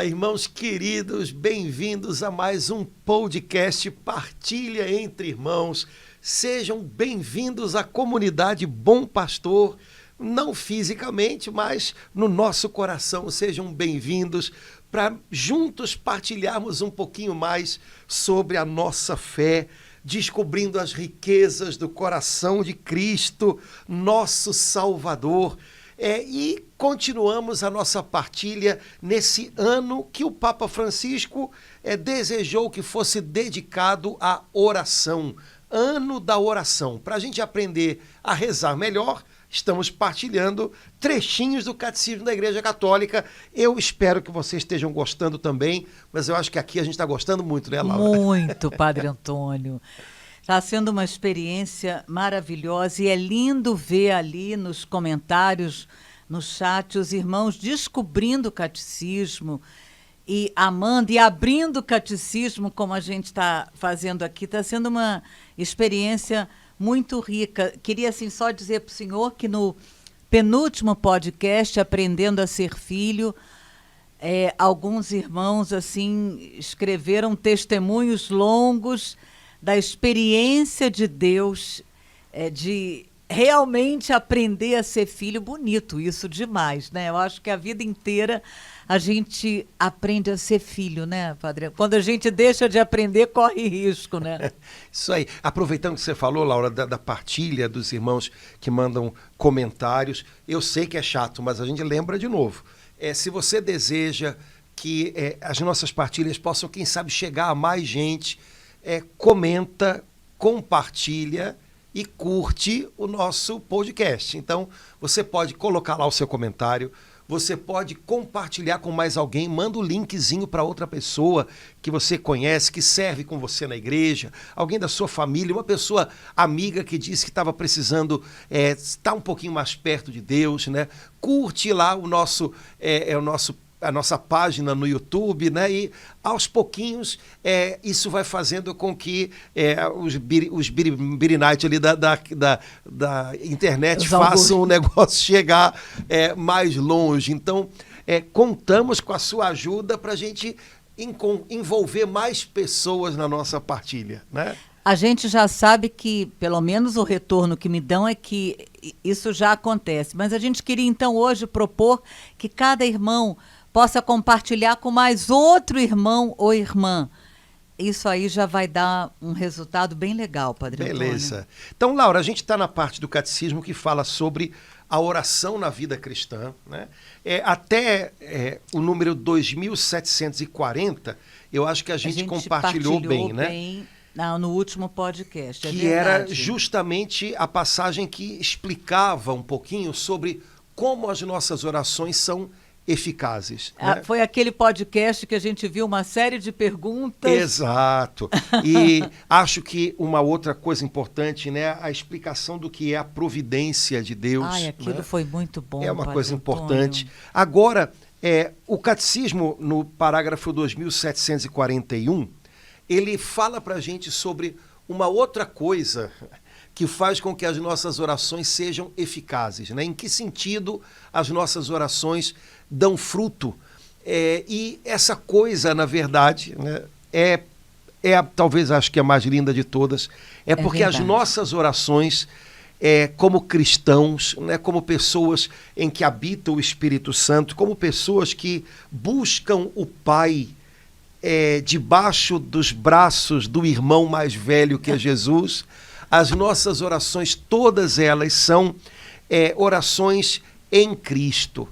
Olá, irmãos queridos, bem-vindos a mais um podcast Partilha entre Irmãos. Sejam bem-vindos à comunidade Bom Pastor, não fisicamente, mas no nosso coração. Sejam bem-vindos para juntos partilharmos um pouquinho mais sobre a nossa fé, descobrindo as riquezas do coração de Cristo, nosso Salvador. E continuamos a nossa partilha nesse ano que o Papa Francisco desejou que fosse dedicado à oração, ano da oração. Para a gente aprender a rezar melhor, estamos partilhando trechinhos do Catecismo da Igreja Católica. Eu espero que vocês estejam gostando também, mas eu acho que aqui a gente está gostando muito, né, Laura? Muito, Padre Antônio. Está sendo uma experiência maravilhosa e é lindo ver ali nos comentários, no chat, os irmãos descobrindo o catecismo e amando e abrindo o catecismo, como a gente está fazendo aqui. Está sendo uma experiência muito rica. Queria assim, só dizer para o senhor que no penúltimo podcast, Aprendendo a Ser Filho, alguns irmãos assim escreveram testemunhos longos da experiência de Deus, de realmente aprender a ser filho. Bonito isso demais, né? Eu acho que a vida inteira a gente aprende a ser filho, né, Padre? Quando a gente deixa de aprender, corre risco, né? Isso aí. Aproveitando que você falou, Laura, da partilha dos irmãos que mandam comentários, eu sei que é chato, mas a gente lembra de novo. Se você deseja que as nossas partilhas possam, quem sabe, chegar a mais gente, comenta, compartilha e curte o nosso podcast. Então, você pode colocar lá o seu comentário, você pode compartilhar com mais alguém, manda o linkzinho para outra pessoa que você conhece, que serve com você na igreja, alguém da sua família, uma pessoa amiga que disse que estava precisando estar um pouquinho mais perto de Deus, né? Curte lá a nossa página no YouTube, né? E aos pouquinhos isso vai fazendo com que os birinites ali da internet façam o negócio chegar mais longe. Então, contamos com a sua ajuda para a gente envolver mais pessoas na nossa partilha, né? A gente já sabe que, pelo menos o retorno que me dão é que isso já acontece. Mas a gente queria, então, hoje propor que cada irmão possa compartilhar com mais outro irmão ou irmã. Isso aí já vai dar um resultado bem legal, Padre Antônio. Beleza. Então, Laura, a gente está na parte do catecismo que fala sobre a oração na vida cristã, né? Até o número 2740, eu acho que a gente compartilhou bem, né? No último podcast, que era justamente a passagem que explicava um pouquinho sobre como as nossas orações são eficazes. Né? Foi aquele podcast que a gente viu uma série de perguntas. Exato. E acho que uma outra coisa importante, né, a explicação do que é a providência de Deus. Aquilo, né? Foi muito bom. É uma coisa importante. Agora, o catecismo, no parágrafo 2741, ele fala para a gente sobre uma outra coisa que faz com que as nossas orações sejam eficazes, né? Em que sentido as nossas orações dão fruto? E essa coisa, na verdade, né, talvez acho que a mais linda de todas, porque verdade. As nossas orações, como cristãos, né, como pessoas em que habita o Espírito Santo, como pessoas que buscam o Pai debaixo dos braços do irmão mais velho que é Jesus, as nossas orações, todas elas são orações em Cristo.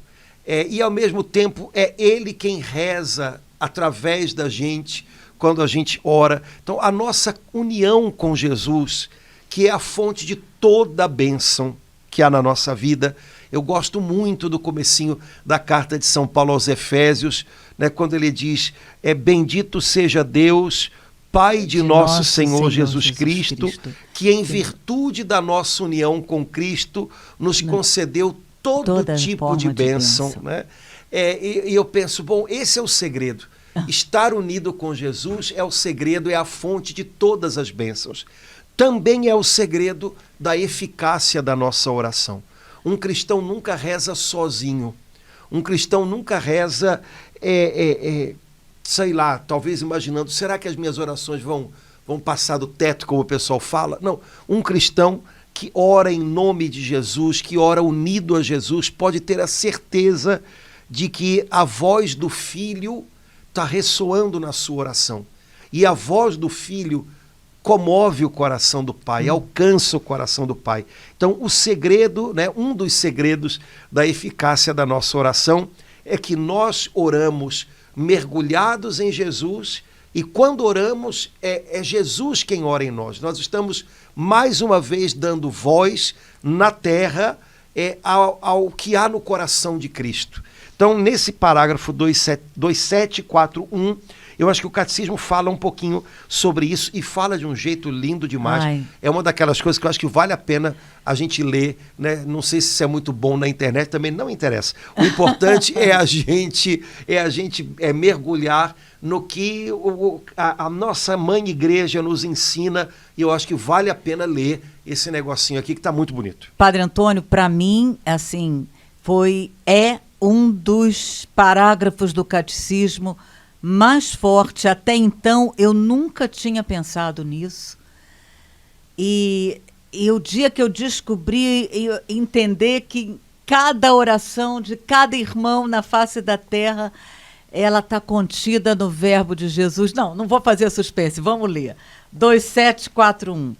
E, ao mesmo tempo, é Ele quem reza através da gente, quando a gente ora. Então, a nossa união com Jesus, que é a fonte de toda a bênção que há na nossa vida. Eu gosto muito do comecinho da carta de São Paulo aos Efésios, né, quando ele diz, bendito seja Deus, Pai de nosso Senhor Jesus Cristo, que em virtude da nossa união com Cristo, nos concedeu todo tipo de bênção. Né? E eu penso, bom, esse é o segredo. Estar unido com Jesus é o segredo, é a fonte de todas as bênçãos. Também é o segredo da eficácia da nossa oração. Um cristão nunca reza sozinho. Um cristão nunca reza, sei lá, talvez imaginando, será que as minhas orações vão passar do teto, como o pessoal fala? Não, um cristão que ora em nome de Jesus, que ora unido a Jesus, pode ter a certeza de que a voz do Filho está ressoando na sua oração. E a voz do Filho comove o coração do Pai, alcança o coração do Pai. Então, o segredo, né, um dos segredos da eficácia da nossa oração é que nós oramos mergulhados em Jesus, e quando oramos, é Jesus quem ora em nós. Nós estamos, mais uma vez, dando voz na terra ao que há no coração de Cristo. Então, nesse parágrafo 2741, eu acho que o Catecismo fala um pouquinho sobre isso e fala de um jeito lindo demais. Ai. É uma daquelas coisas que eu acho que vale a pena a gente ler, né? Não sei se isso é muito bom na internet, também não interessa. O importante é a gente mergulhar no que a nossa mãe igreja nos ensina, e eu acho que vale a pena ler esse negocinho aqui que está muito bonito. Padre Antônio, para mim, assim, é um dos parágrafos do Catecismo mais forte. Até então, eu nunca tinha pensado nisso. E o dia que eu descobri e entender que cada oração de cada irmão na face da terra, ela está contida no verbo de Jesus. Não vou fazer suspense, vamos ler. 2741.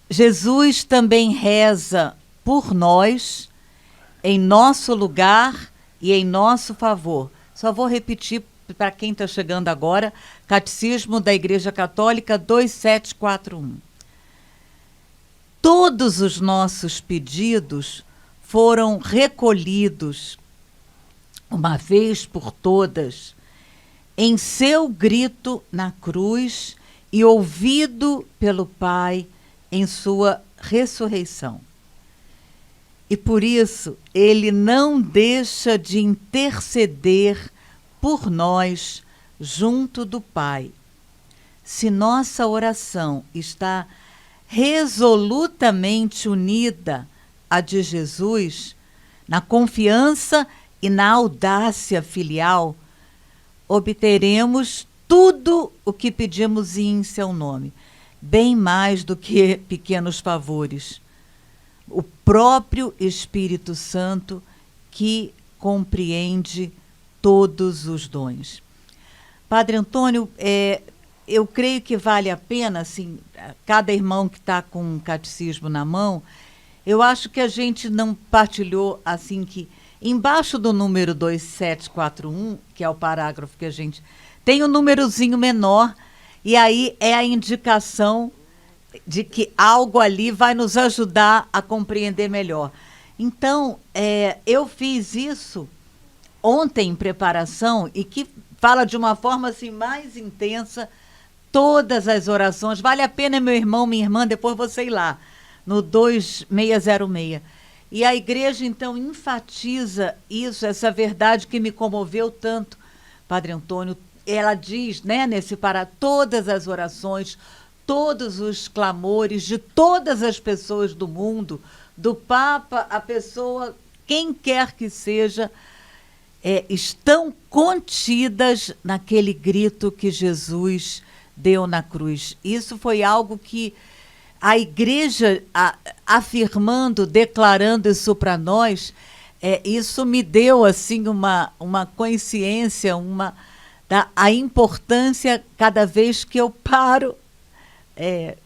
Jesus também reza por nós, em nosso lugar e em nosso favor. Só vou repetir para quem está chegando agora, Catecismo da Igreja Católica 2741. Todos os nossos pedidos foram recolhidos, uma vez por todas, em seu grito na cruz e ouvido pelo Pai em sua ressurreição. E por isso ele não deixa de interceder por nós junto do Pai. Se nossa oração está resolutamente unida à de Jesus, na confiança e na audácia filial, obteremos tudo o que pedimos em seu nome, bem mais do que pequenos favores. O próprio Espírito Santo que compreende todos os dons. Padre Antônio, eu creio que vale a pena, assim, cada irmão que está com um catecismo na mão, eu acho que a gente não partilhou, assim, que embaixo do número 2741, que é o parágrafo que a gente... tem um númerozinho menor, e aí é a indicação de que algo ali vai nos ajudar a compreender melhor. Então, eu fiz isso ontem em preparação, e que fala de uma forma assim, mais intensa todas as orações. Vale a pena, meu irmão, minha irmã, depois você ir lá, no 2606. E a igreja, então, enfatiza isso, essa verdade que me comoveu tanto, Padre Antônio. Ela diz, né, para todas as orações, todos os clamores de todas as pessoas do mundo, do Papa, a pessoa, quem quer que seja, estão contidas naquele grito que Jesus deu na cruz. Isso foi algo que a igreja, afirmando, declarando isso para nós, isso me deu assim uma consciência, a importância cada vez que eu paro,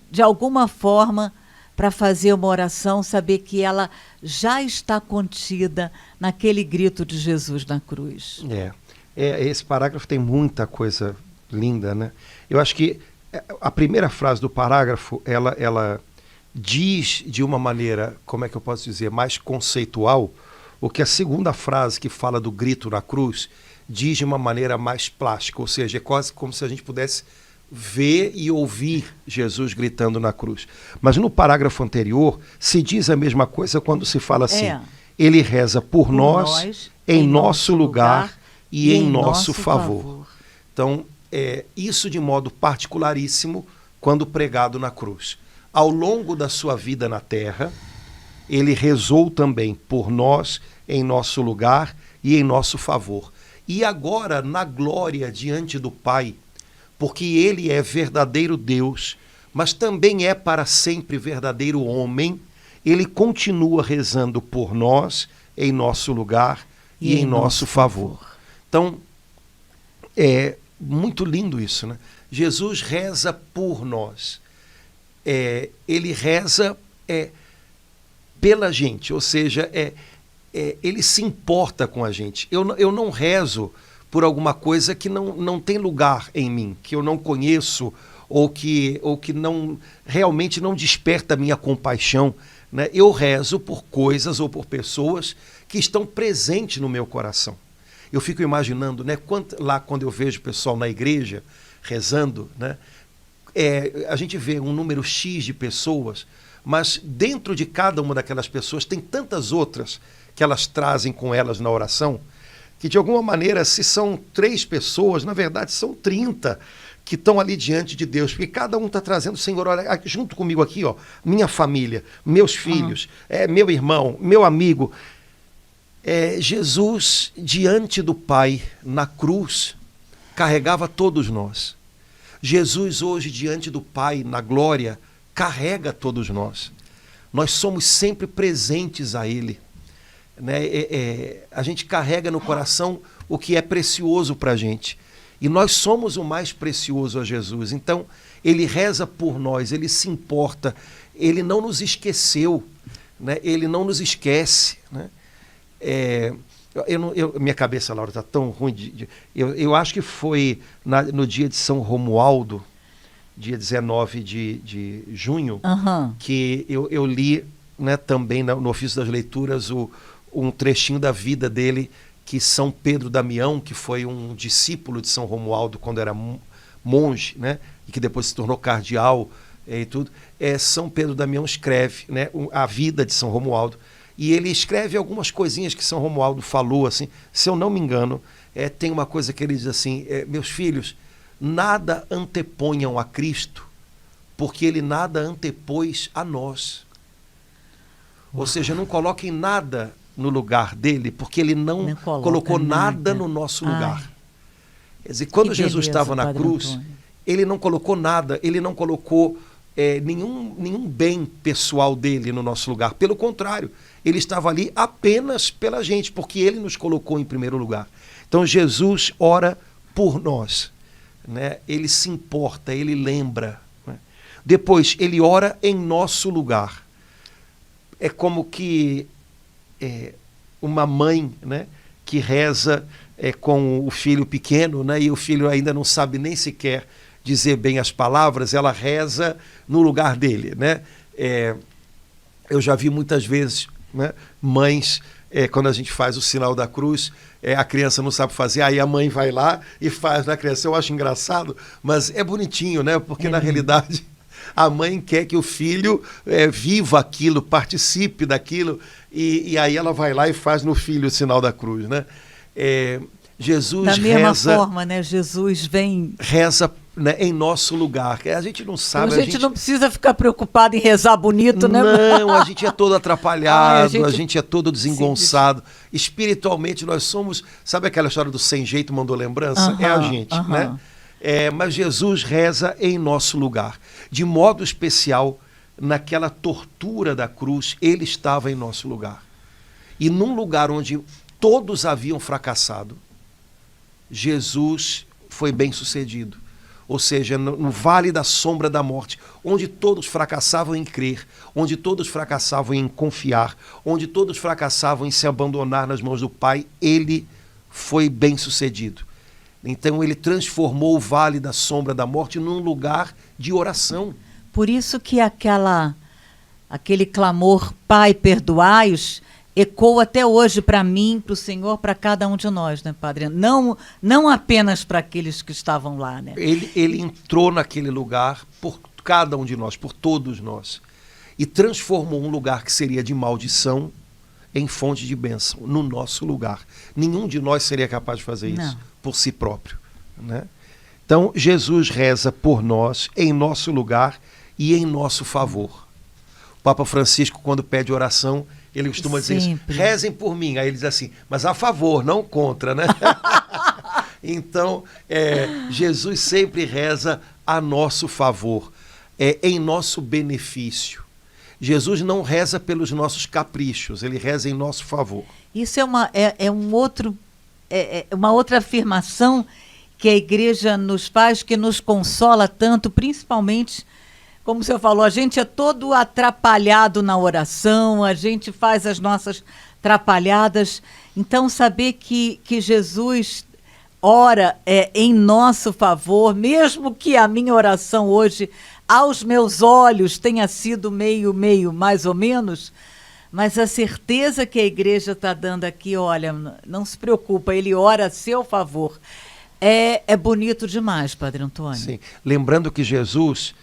de alguma forma, para fazer uma oração, saber que ela já está contida naquele grito de Jesus na cruz. Esse parágrafo tem muita coisa linda, né? Eu acho que a primeira frase do parágrafo, ela diz de uma maneira, como é que eu posso dizer, mais conceitual, o que a segunda frase, que fala do grito na cruz, diz de uma maneira mais plástica, ou seja, é quase como se a gente pudesse ver e ouvir Jesus gritando na cruz. Mas no parágrafo anterior, se diz a mesma coisa quando se fala assim, ele reza por nós, em nosso lugar e em nosso favor. Então, isso de modo particularíssimo quando pregado na cruz. Ao longo da sua vida na terra, ele rezou também por nós, em nosso lugar e em nosso favor. E agora, na glória diante do Pai, porque ele é verdadeiro Deus, mas também é para sempre verdadeiro homem, ele continua rezando por nós, em nosso lugar e em nosso favor. Então, é muito lindo isso, né? Jesus reza por nós. Ele reza pela gente, ou seja, ele se importa com a gente. Eu não rezo por alguma coisa que não tem lugar em mim, que eu não conheço, ou que não realmente não desperta a minha compaixão, né? Eu rezo por coisas ou por pessoas que estão presentes no meu coração. Eu fico imaginando, né, quando eu vejo o pessoal na igreja rezando, né, a gente vê um número X de pessoas, mas dentro de cada uma daquelas pessoas tem tantas outras que elas trazem com elas na oração, que de alguma maneira, se são 3 pessoas, na verdade são 30 que estão ali diante de Deus, porque cada um está trazendo, Senhor, olha, junto comigo aqui, ó, minha família, meus filhos, meu irmão, meu amigo. Jesus, diante do Pai, na cruz, carregava todos nós. Jesus, hoje, diante do Pai, na glória, carrega todos nós. Nós somos sempre presentes a Ele. Né? A gente carrega no coração o que é precioso para a gente. E nós somos o mais precioso a Jesus. Então, ele reza por nós, ele se importa, ele não nos esqueceu, né? Ele não nos esquece. Né? Minha cabeça, Laura, está tão ruim. Eu acho que foi no dia de São Romualdo, dia 19 de junho, que eu li, né, também no ofício das leituras um trechinho da vida dele, que São Pedro Damião, que foi um discípulo de São Romualdo quando era monge, né, e que depois se tornou cardeal e tudo, São Pedro Damião escreve, né, a vida de São Romualdo, e ele escreve algumas coisinhas que São Romualdo falou, assim, se eu não me engano, tem uma coisa que ele diz assim, meus filhos, nada anteponham a Cristo, porque ele nada antepôs a nós. Ou seja, não coloquem nada no lugar dele, porque ele não colocou nada no nosso lugar. Quer dizer, quando Jesus estava na cruz, ele não colocou nada, ele não colocou nenhum bem pessoal dele no nosso lugar. Pelo contrário, ele estava ali apenas pela gente, porque ele nos colocou em primeiro lugar. Então Jesus ora por nós, né? Ele se importa, ele lembra. Né? Depois, ele ora em nosso lugar. É como que uma mãe, né, que reza com o filho pequeno, né, e o filho ainda não sabe nem sequer dizer bem as palavras, ela reza no lugar dele. Né? Eu já vi muitas vezes, né, mães, quando a gente faz o sinal da cruz, a criança não sabe fazer, aí a mãe vai lá e faz na criança. Eu acho engraçado, mas é bonitinho, né? Porque na realidade a mãe quer que o filho viva aquilo, participe daquilo, e aí ela vai lá e faz no filho o sinal da cruz, né? Jesus da mesma forma, né? Jesus reza, né, em nosso lugar. A gente não sabe. A gente não precisa ficar preocupado em rezar bonito, né? Não, a gente é todo atrapalhado, a gente é todo desengonçado. Espiritualmente nós somos, sabe aquela história do sem jeito mandou lembrança? É a gente, né? Mas Jesus reza em nosso lugar. De modo especial, naquela tortura da cruz, ele estava em nosso lugar. E num lugar onde todos haviam fracassado, Jesus foi bem-sucedido. Ou seja, no vale da sombra da morte, onde todos fracassavam em crer, onde todos fracassavam em confiar, onde todos fracassavam em se abandonar nas mãos do Pai, ele foi bem-sucedido. Então ele transformou o vale da sombra da morte num lugar de oração. Por isso que aquele clamor, Pai, perdoai-os, ecoa até hoje para mim, para o Senhor, para cada um de nós, né, Padre? Não apenas para aqueles que estavam lá, né? Ele entrou naquele lugar por cada um de nós, por todos nós, e transformou um lugar que seria de maldição em fonte de bênção, no nosso lugar. Nenhum de nós seria capaz de fazer isso por si próprio, né? Então, Jesus reza por nós, em nosso lugar e em nosso favor. Papa Francisco, quando pede oração, ele costuma dizer isso, rezem por mim. Aí ele diz assim, mas a favor, não contra, né? Então, Jesus sempre reza a nosso favor, em nosso benefício. Jesus não reza pelos nossos caprichos, ele reza em nosso favor. Isso é uma outra afirmação que a igreja nos faz, que nos consola tanto, principalmente, como o senhor falou, a gente é todo atrapalhado na oração, a gente faz as nossas atrapalhadas. Então, saber que Jesus ora em nosso favor, mesmo que a minha oração hoje, aos meus olhos, tenha sido meio, mais ou menos, mas a certeza que a igreja está dando aqui, olha, não se preocupa, ele ora a seu favor. É bonito demais, Padre Antônio. Sim, lembrando que Jesus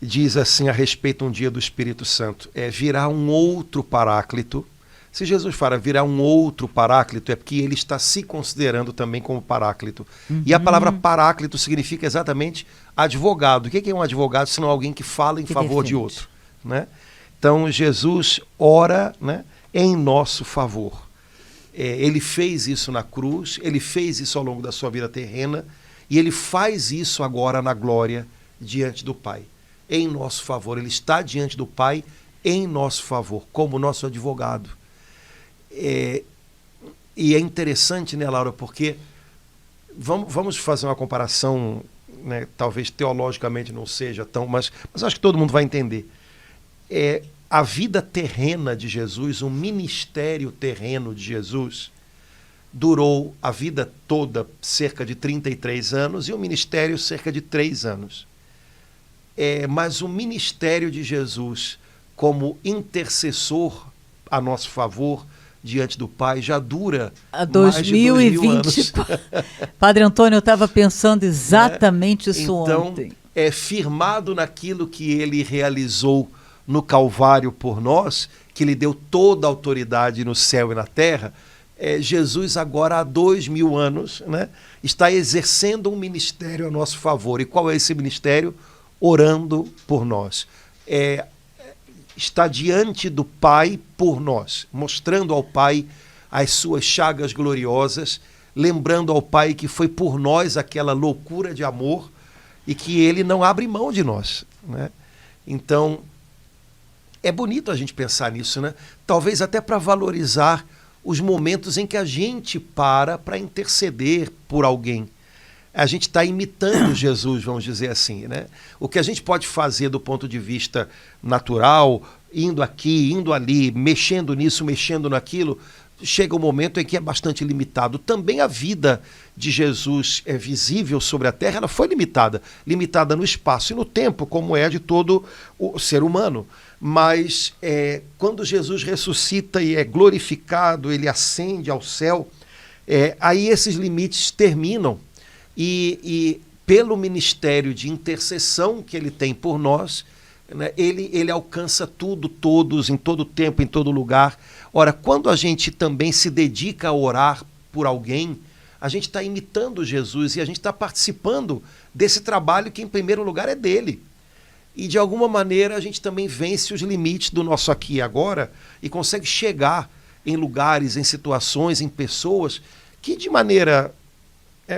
diz assim a respeito um dia do Espírito Santo, virá um outro paráclito. Se Jesus fala virá um outro paráclito, é porque ele está se considerando também como paráclito. E a palavra paráclito significa exatamente advogado. O que é um advogado, senão alguém que fala em favor de outro, né? Então Jesus ora, né, em nosso favor. Ele fez isso na cruz, ele fez isso ao longo da sua vida terrena, e ele faz isso agora na glória diante do Pai. Em nosso favor, ele está diante do Pai em nosso favor, como nosso advogado. E é interessante, né, Laura, porque vamos fazer uma comparação, né, talvez teologicamente não seja tão, mas acho que todo mundo vai entender. A vida terrena de Jesus, o ministério terreno de Jesus, durou a vida toda cerca de 33 anos e o ministério cerca de 3 anos. Mas o ministério de Jesus como intercessor a nosso favor diante do Pai já dura mais de 2000 anos. Padre Antônio, eu estava pensando exatamente isso ontem. Então, firmado naquilo que ele realizou no Calvário por nós, que lhe deu toda a autoridade no céu e na terra, Jesus agora há 2000 anos, né, está exercendo um ministério a nosso favor. E qual é esse ministério? Orando por nós. Está diante do Pai por nós, mostrando ao Pai as suas chagas gloriosas, lembrando ao Pai que foi por nós aquela loucura de amor e que ele não abre mão de nós, né? Então, é bonito a gente pensar nisso, né? Talvez até para valorizar os momentos em que a gente para interceder por alguém. A gente está imitando Jesus, vamos dizer assim, né? O que a gente pode fazer do ponto de vista natural, indo aqui, indo ali, mexendo nisso, mexendo naquilo, chega um momento em que é bastante limitado. Também a vida de Jesus é visível sobre a terra, ela foi limitada no espaço e no tempo, como é de todo o ser humano. Mas quando Jesus ressuscita e é glorificado, ele ascende ao céu, aí esses limites terminam. E pelo ministério de intercessão que ele tem por nós, né, ele alcança tudo, todos, em todo tempo, em todo lugar. Ora, quando a gente também se dedica a orar por alguém, a gente está imitando Jesus e a gente está participando desse trabalho que, em primeiro lugar, é dele. E, de alguma maneira, a gente também vence os limites do nosso aqui e agora e consegue chegar em lugares, em situações, em pessoas que, de maneira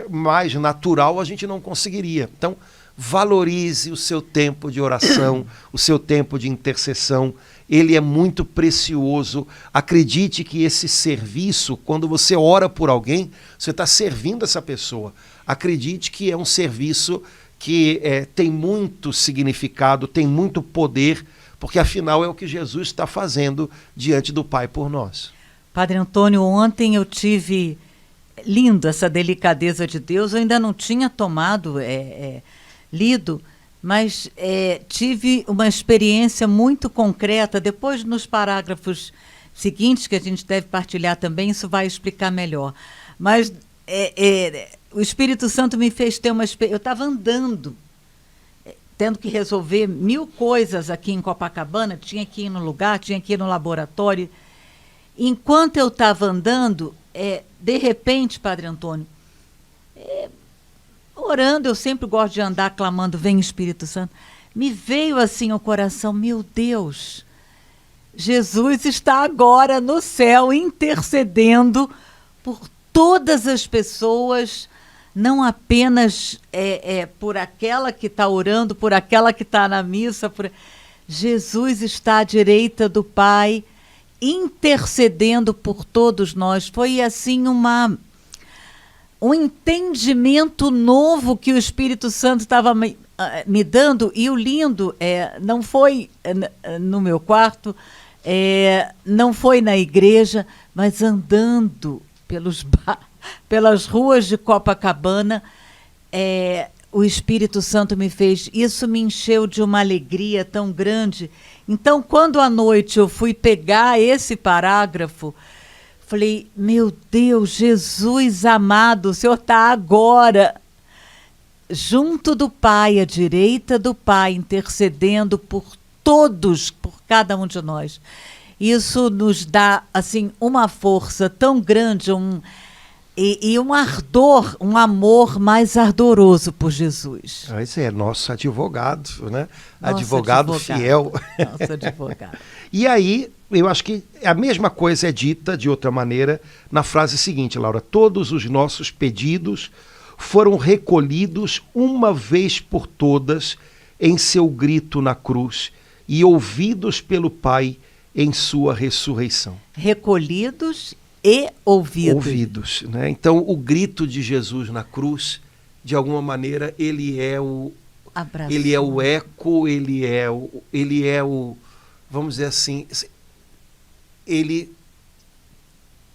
mais natural, a gente não conseguiria. Então, valorize o seu tempo de oração, o seu tempo de intercessão. Ele é muito precioso. Acredite que esse serviço, quando você ora por alguém, você está servindo essa pessoa. Acredite que é um serviço que tem muito significado, tem muito poder, porque afinal é o que Jesus está fazendo diante do Pai por nós. Padre Antônio, ontem eu tive... lindo essa delicadeza de Deus, eu ainda não tinha lido, mas tive uma experiência muito concreta. Depois, nos parágrafos seguintes, que a gente deve partilhar também, isso vai explicar melhor. Mas o Espírito Santo me fez ter uma experiência. Eu estava andando, tendo que resolver 1000 coisas aqui em Copacabana, tinha que ir no lugar, tinha que ir no laboratório. Enquanto eu estava andando, de repente, Padre Antônio, orando, eu sempre gosto de andar clamando, vem Espírito Santo, me veio assim ao coração, meu Deus, Jesus está agora no céu intercedendo por todas as pessoas, não apenas por aquela que está orando, por aquela que está na missa. Jesus está à direita do Pai, intercedendo por todos nós. Foi assim um entendimento novo que o Espírito Santo estava me dando, e o lindo não foi no meu quarto, não foi na igreja, mas andando pelas ruas de Copacabana, o Espírito Santo me fez. Isso me encheu de uma alegria tão grande. Então, quando à noite eu fui pegar esse parágrafo, falei, meu Deus, Jesus amado, o Senhor está agora junto do Pai, à direita do Pai, intercedendo por todos, por cada um de nós. Isso nos dá assim uma força tão grande, e um ardor, um amor mais ardoroso por Jesus. Esse é nosso advogado, né? Nosso advogado fiel. Nosso advogado. E aí, eu acho que a mesma coisa é dita de outra maneira na frase seguinte, Laura: todos os nossos pedidos foram recolhidos uma vez por todas em seu grito na cruz e ouvidos pelo Pai em sua ressurreição. Recolhidos e ouvidos. Ouvidos, né? Então, o grito de Jesus na cruz, de alguma maneira, ele é o eco, ele é o, vamos dizer assim, ele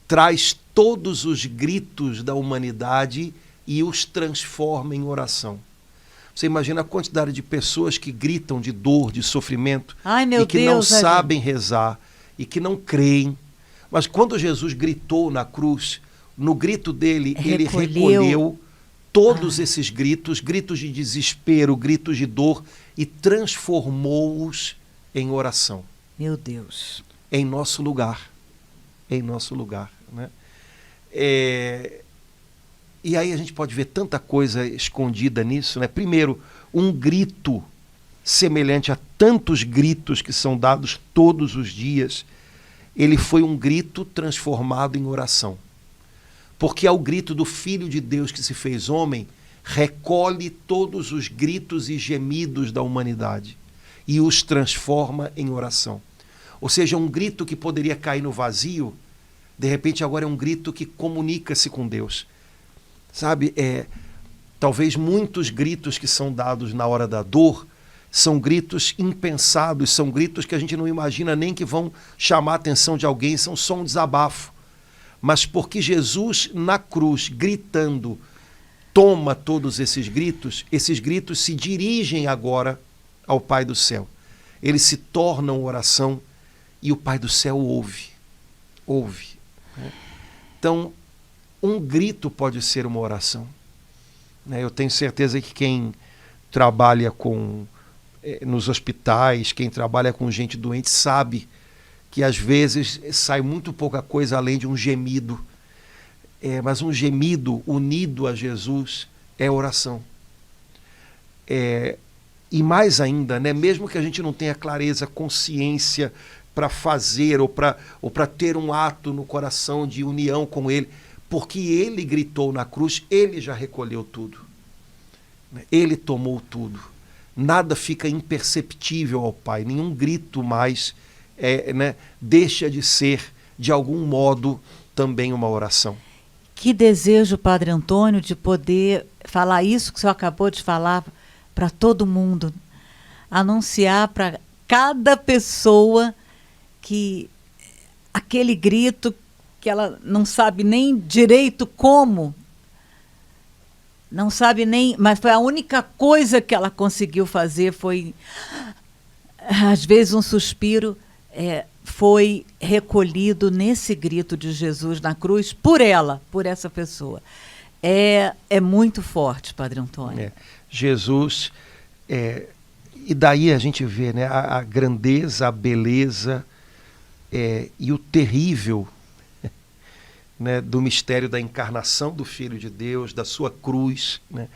traz todos os gritos da humanidade e os transforma em oração. Você imagina a quantidade de pessoas que gritam de dor, de sofrimento, e que não sabem rezar, e que não creem. Mas quando Jesus gritou na cruz, no grito dele, ele recolheu todos esses gritos, gritos de desespero, gritos de dor, e transformou-os em oração. Meu Deus. Em nosso lugar. Em nosso lugar, né? E aí a gente pode ver tanta coisa escondida nisso, né? Primeiro, um grito semelhante a tantos gritos que são dados todos os dias, ele foi um grito transformado em oração. Porque ao grito do Filho de Deus que se fez homem, recolhe todos os gritos e gemidos da humanidade e os transforma em oração. Ou seja, um grito que poderia cair no vazio, de repente agora é um grito que comunica-se com Deus. Sabe, talvez muitos gritos que são dados na hora da dor são gritos impensados, são gritos que a gente não imagina nem que vão chamar a atenção de alguém, são só um desabafo. Mas porque Jesus na cruz, gritando, toma todos esses gritos se dirigem agora ao Pai do céu. Eles se tornam oração e o Pai do céu ouve. Ouve. Então, um grito pode ser uma oração. Eu tenho certeza que quem trabalha nos hospitais, quem trabalha com gente doente, sabe que às vezes sai muito pouca coisa além de um gemido. Mas um gemido unido a Jesus é oração. E mais ainda, né, mesmo que a gente não tenha clareza, consciência para fazer ou para ter um ato no coração de união com Ele, porque Ele gritou na cruz, Ele já recolheu tudo. Ele tomou tudo. Nada fica imperceptível ao Pai, nenhum grito mais deixa de ser, de algum modo, também uma oração. Que desejo, Padre Antônio, de poder falar isso que o senhor acabou de falar para todo mundo. Anunciar para cada pessoa que aquele grito que ela não sabe nem direito como, não sabe nem, mas foi a única coisa que ela conseguiu fazer, foi, às vezes, um suspiro, foi recolhido nesse grito de Jesus na cruz por ela, por essa pessoa. É muito forte, Padre Antônio. Jesus, e daí a gente vê, né, a grandeza, a beleza e o terrível, né, do mistério da encarnação do Filho de Deus, da sua cruz, né?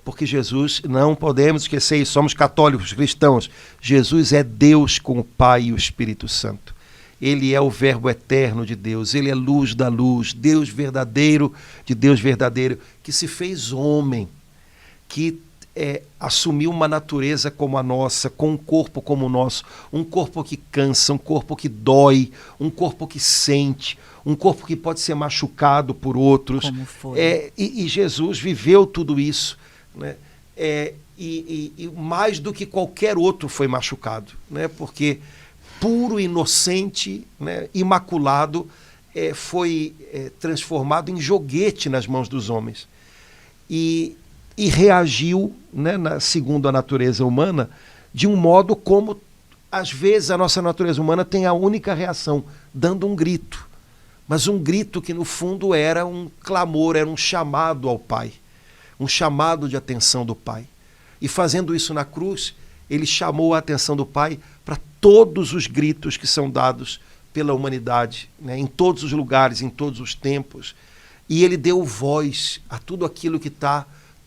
Porque Jesus, não podemos esquecer isso, somos católicos, cristãos. Jesus é Deus com o Pai e o Espírito Santo. Ele é o verbo eterno de Deus, ele é luz da luz, Deus verdadeiro de Deus verdadeiro, que se fez homem, que assumiu uma natureza como a nossa, com um corpo como o nosso, um corpo que cansa, um corpo que dói, um corpo que sente, um corpo que pode ser machucado por outros. Como foi. E Jesus viveu tudo isso, né? E mais do que qualquer outro foi machucado, né? Porque puro, inocente, né? Imaculado, foi transformado em joguete nas mãos dos homens. E reagiu, né, segundo a natureza humana, de um modo como, às vezes, a nossa natureza humana tem a única reação, dando um grito. Mas um grito que, no fundo, era um clamor, era um chamado ao Pai, um chamado de atenção do Pai. E fazendo isso na cruz, ele chamou a atenção do Pai para todos os gritos que são dados pela humanidade, né, em todos os lugares, em todos os tempos. E ele deu voz a tudo aquilo que está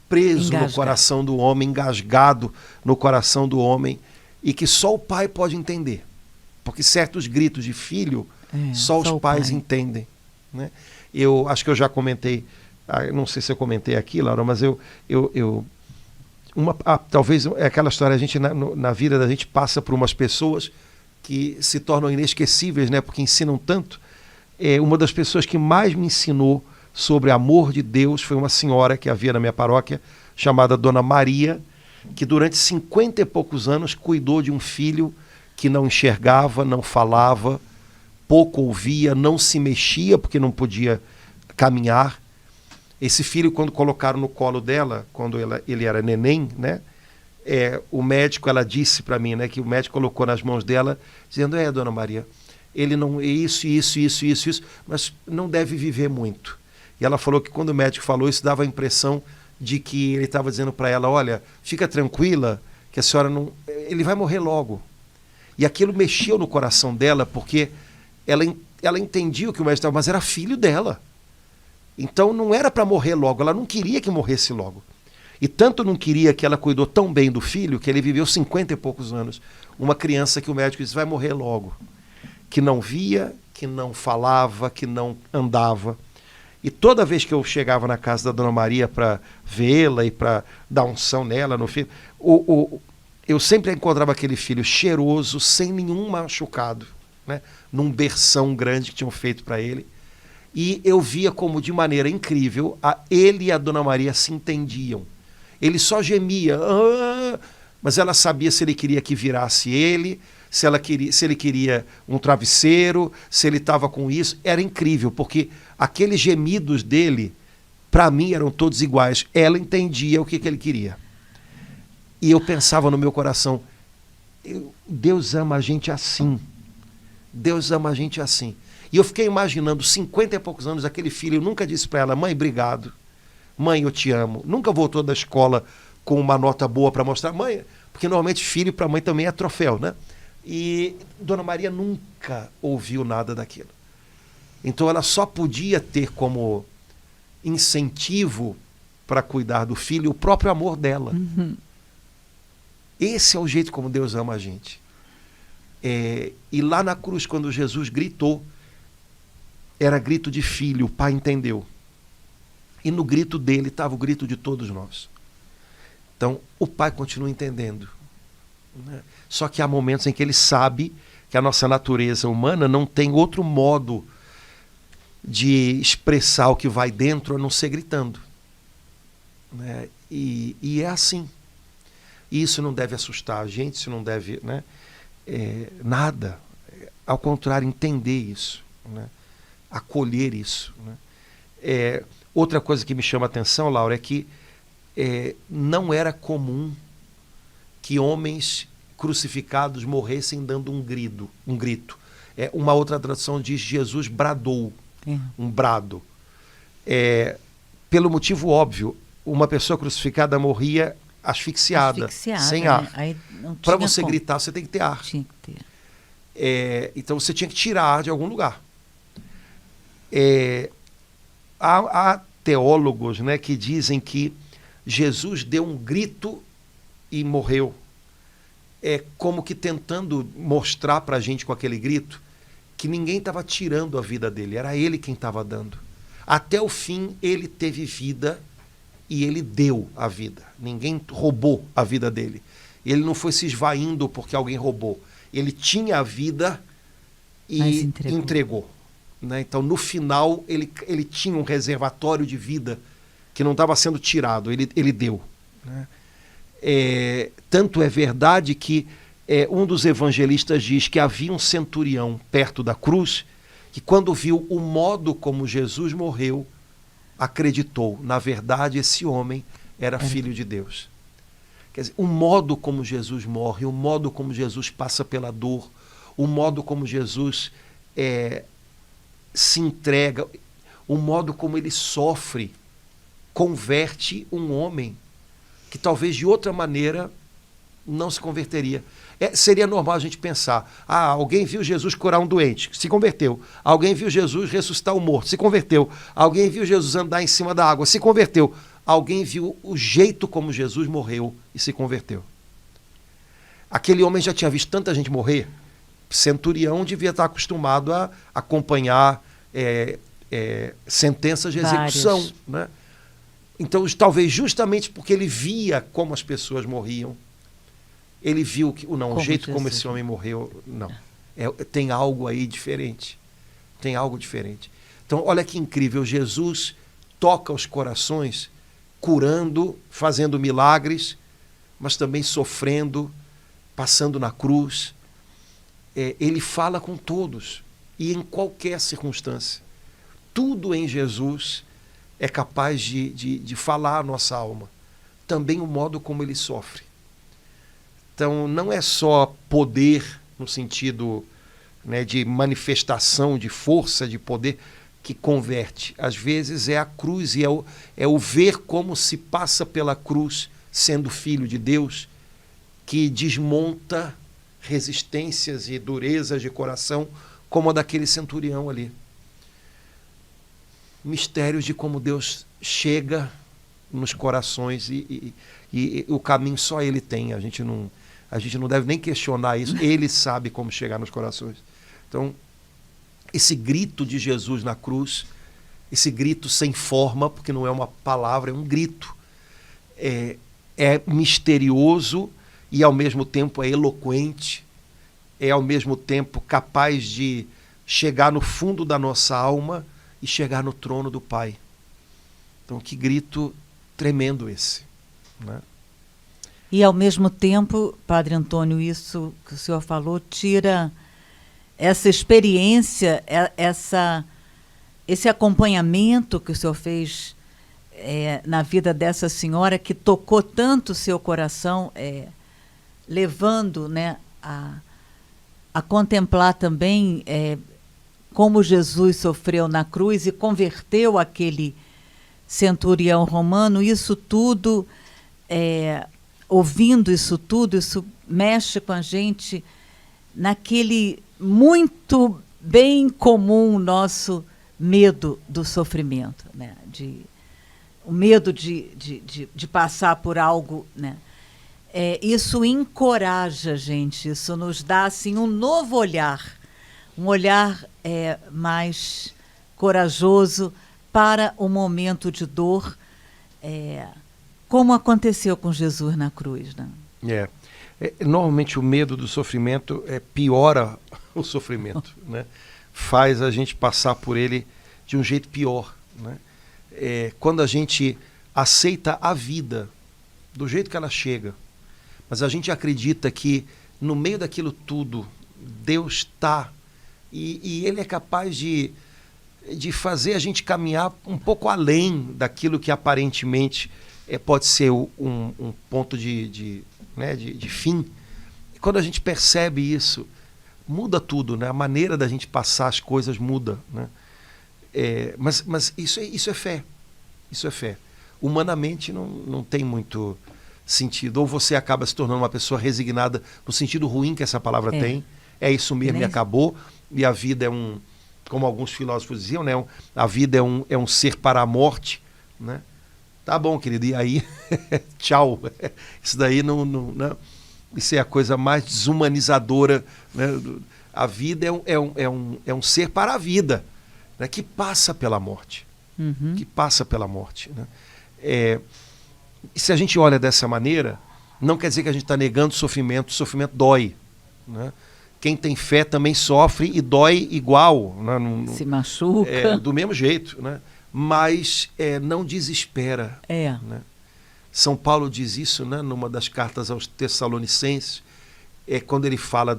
preso no coração do homem, engasgado no coração do homem, e que só o pai pode entender. Porque certos gritos de filho, só os pais entendem, né? Eu acho que eu já comentei, não sei se eu comentei aqui, Laura, mas talvez é aquela história, a gente na vida da gente passa por umas pessoas que se tornam inesquecíveis, né? Porque ensinam tanto. Uma das pessoas que mais me ensinou sobre amor de Deus foi uma senhora que havia na minha paróquia, chamada Dona Maria, que durante 50 e poucos anos cuidou de um filho que não enxergava, não falava, pouco ouvia, não se mexia porque não podia caminhar. Esse filho, quando colocaram no colo dela, quando ele era neném, né, o médico, ela disse para mim, né, que o médico colocou nas mãos dela, dizendo, Dona Maria, ele não, isso, mas não deve viver muito. E ela falou que quando o médico falou isso, dava a impressão de que ele estava dizendo para ela, olha, fica tranquila, que a senhora não... ele vai morrer logo. E aquilo mexeu no coração dela, porque ela entendia o que o médico estava, mas era filho dela. Então não era para morrer logo, ela não queria que morresse logo. E tanto não queria que ela cuidou tão bem do filho, que ele viveu 50 e poucos anos. Uma criança que o médico disse, vai morrer logo. Que não via, que não falava, que não andava. E toda vez que eu chegava na casa da Dona Maria para vê-la e para dar unção nela, no filho, eu sempre encontrava aquele filho cheiroso, sem nenhum machucado, né? Num berção grande que tinham feito para ele. E eu via como, de maneira incrível, ele e a Dona Maria se entendiam. Ele só gemia, mas ela sabia se ele queria que virasse ele, se ele queria um travesseiro, se ele estava com isso. Era incrível, porque aqueles gemidos dele, para mim, eram todos iguais. Ela entendia o que ele queria. E eu pensava no meu coração, Deus ama a gente assim. Deus ama a gente assim. E eu fiquei imaginando, 50 e poucos anos, aquele filho nunca disse para ela, mãe, obrigado. Mãe, eu te amo. Nunca voltou da escola com uma nota boa para mostrar. Mãe, porque normalmente filho para mãe também é troféu, né? E Dona Maria nunca ouviu nada daquilo. Então ela só podia ter como incentivo para cuidar do filho o próprio amor dela. Uhum. Esse é o jeito como Deus ama a gente. E lá na cruz, quando Jesus gritou, era grito de filho, o pai entendeu. E no grito dele estava o grito de todos nós. Então o pai continua entendendo, né? Só que há momentos em que ele sabe que a nossa natureza humana não tem outro modo de expressar o que vai dentro a não ser gritando, né? E é assim. E isso não deve assustar a gente, isso não deve, né, nada. Ao contrário, entender isso, né? Acolher isso, né? Outra coisa que me chama a atenção, Laura, é que não era comum que homens crucificados morressem dando um grito. Uma outra tradução diz Jesus bradou, um brado. Pelo motivo óbvio, uma pessoa crucificada morria asfixiada sem ar. Para você gritar, você tem que ter ar. Tinha que ter. Então você tinha que tirar ar de algum lugar. Há teólogos, né, que dizem que Jesus deu um grito e morreu. É como que tentando mostrar para a gente com aquele grito que ninguém estava tirando a vida dele, era ele quem estava dando. Até o fim ele teve vida e ele deu a vida. Ninguém roubou a vida dele. Ele não foi se esvaindo porque alguém roubou. Ele tinha a vida e entregou. Né? Então, no final, ele tinha um reservatório de vida que não estava sendo tirado, ele deu. Né? Tanto é verdade que um dos evangelistas diz que havia um centurião perto da cruz que, quando viu o modo como Jesus morreu, acreditou. Na verdade, esse homem era filho de Deus. Quer dizer, o modo como Jesus morre, o modo como Jesus passa pela dor, o modo como Jesus se entrega, o modo como ele sofre, converte um homem que talvez de outra maneira não se converteria. Seria normal a gente pensar, alguém viu Jesus curar um doente, se converteu. Alguém viu Jesus ressuscitar um morto, se converteu. Alguém viu Jesus andar em cima da água, se converteu. Alguém viu o jeito como Jesus morreu e se converteu. Aquele homem já tinha visto tanta gente morrer. Centurião devia estar acostumado a acompanhar sentenças de execução. Né? Então, talvez justamente porque ele via como as pessoas morriam, ele viu que o jeito como esse homem morreu, não. Tem algo aí diferente. Tem algo diferente. Então, olha que incrível, Jesus toca os corações, curando, fazendo milagres, mas também sofrendo, passando na cruz. Ele fala com todos e em qualquer circunstância. Tudo em Jesus é capaz de falar a nossa alma. Também o modo como ele sofre. Então, não é só poder no sentido, né, de manifestação, de força, de poder, que converte. Às vezes é a cruz e é o ver como se passa pela cruz, sendo filho de Deus, que desmonta resistências e durezas de coração, como a daquele centurião ali. Mistérios de como Deus chega nos corações e o caminho só Ele tem. A gente não deve nem questionar isso. Ele sabe como chegar nos corações. Então, esse grito de Jesus na cruz, esse grito sem forma, porque não é uma palavra, é um grito, é misterioso e ao mesmo tempo é eloquente, é ao mesmo tempo capaz de chegar no fundo da nossa alma e chegar no trono do Pai. Então, que grito tremendo esse, né? E ao mesmo tempo, Padre Antônio, isso que o senhor falou tira essa experiência, esse acompanhamento que o senhor fez na vida dessa senhora, que tocou tanto o seu coração, levando, né, a contemplar também como Jesus sofreu na cruz e converteu aquele centurião romano. Isso tudo, ouvindo isso tudo, isso mexe com a gente naquele muito bem comum nosso medo do sofrimento, né? O medo de passar por algo, né? Isso encoraja a gente, isso nos dá assim, um novo olhar, um olhar mais corajoso para o momento de dor, como aconteceu com Jesus na cruz, né? Normalmente o medo do sofrimento piora o sofrimento, né? Faz a gente passar por ele de um jeito pior, né? Quando a gente aceita a vida do jeito que ela chega, mas a gente acredita que no meio daquilo tudo Deus está e Ele é capaz de fazer a gente caminhar um pouco além daquilo que aparentemente pode ser um ponto de fim. E quando a gente percebe isso, muda tudo, né? A maneira da gente passar as coisas muda, né? Mas isso é fé. Isso é fé. Humanamente não tem muito sentido. Ou você acaba se tornando uma pessoa resignada no sentido ruim que essa palavra tem. É isso mesmo e acabou. E a vida como alguns filósofos diziam, né? A vida é um ser para a morte, né? Tá bom, querido, e aí? Tchau. Isso daí não. Isso é a coisa mais desumanizadora, né? A vida é um ser para a vida, né? Que passa pela morte. Que passa pela morte. Né? E se a gente olha dessa maneira, não quer dizer que a gente está negando o sofrimento dói. Né? Quem tem fé também sofre e dói igual. Né? Se machuca. Do mesmo jeito. Né? Mas não desespera. Né? São Paulo diz isso, né, numa das cartas aos Tessalonicenses, quando ele fala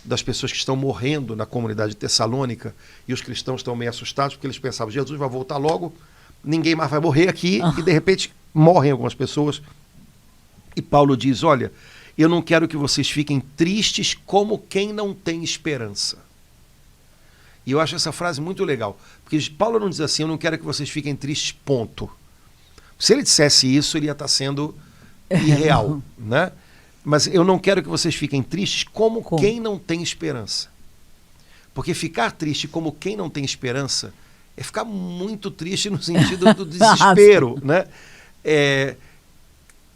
das pessoas que estão morrendo na comunidade tessalônica, e os cristãos estão meio assustados, porque eles pensavam, Jesus vai voltar logo, ninguém mais vai morrer aqui, e de repente morrem algumas pessoas. E Paulo diz, olha, eu não quero que vocês fiquem tristes como quem não tem esperança. E eu acho essa frase muito legal, porque Paulo não diz assim, eu não quero que vocês fiquem tristes, ponto. Se ele dissesse isso, ele ia estar sendo irreal, né? Mas eu não quero que vocês fiquem tristes como quem não tem esperança. Porque ficar triste como quem não tem esperança é ficar muito triste no sentido do desespero, né?